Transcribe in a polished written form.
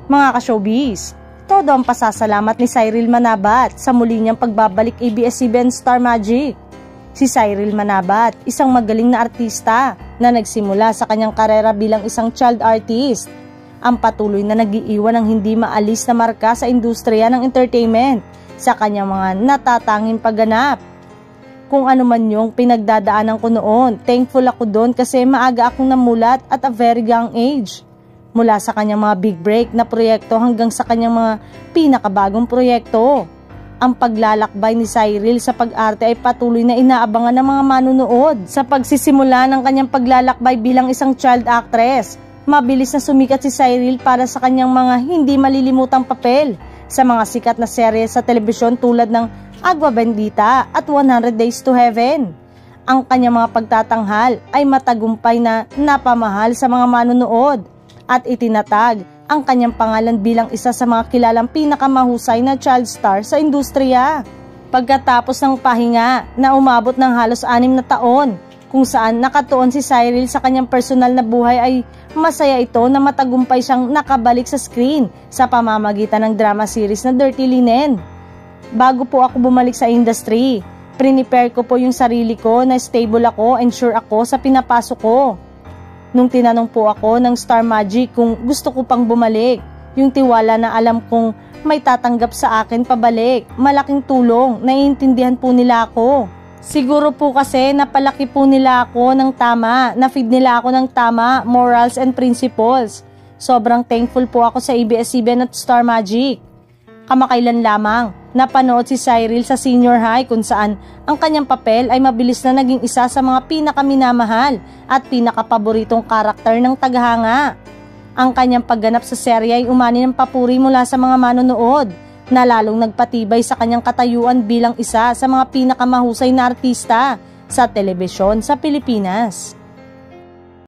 Mga ka-showbiz, todo ang pasasalamat ni Cyril Manabat sa muli niyang pagbabalik ABS-CBN Star Magic. Si Cyril Manabat, isang magaling na artista na nagsimula sa kanyang karera bilang isang child artist. Ang patuloy na nag-iiwan ng hindi maalis na marka sa industriya ng entertainment sa kanyang mga natatanging pagganap. Kung ano man yung pinagdadaanan ko noon, thankful ako doon kasi maaga akong namulat at a very young age. Mula sa kanyang mga big break na proyekto hanggang sa kanyang mga pinakabagong proyekto. Ang paglalakbay ni Cyril sa pag-arte ay patuloy na inaabangan ng mga manunood. Sa pagsisimula ng kanyang paglalakbay bilang isang child actress, mabilis na sumikat si Cyril para sa kanyang mga hindi malilimutang papel sa mga sikat na serye sa telebisyon tulad ng Agua Bendita at 100 Days to Heaven. Ang kanyang mga pagtatanghal ay matagumpay na napamahal sa mga manunood at itinatag ang kanyang pangalan bilang isa sa mga kilalang pinakamahusay na child star sa industriya. Pagkatapos ng pahinga na umabot ng halos 6 na taon, kung saan nakatuon si Cyril sa kanyang personal na buhay, ay masaya ito na matagumpay siyang nakabalik sa screen sa pamamagitan ng drama series na Dirty Linen. Bago po ako bumalik sa industry, prepare ko po yung sarili ko na stable ako and sure ako sa pinapasok ko. Nung tinanong po ako ng Star Magic kung gusto ko pang bumalik, yung tiwala na alam kong may tatanggap sa akin pabalik, malaking tulong, naiintindihan po nila ako. Siguro po kasi napalaki po nila ako ng tama, na-feed nila ako ng tama, morals and principles. Sobrang thankful po ako sa ABS-CBN at Star Magic. Kamakailan lamang, napanood si Cyril sa senior high kung saan ang kanyang papel ay mabilis na naging isa sa mga pinakaminamahal at pinakapaboritong karakter ng taghanga. Ang kanyang pagganap sa serye ay umani ng papuri mula sa mga manonood na lalong nagpatibay sa kanyang katayuan bilang isa sa mga pinakamahusay na artista sa telebisyon sa Pilipinas.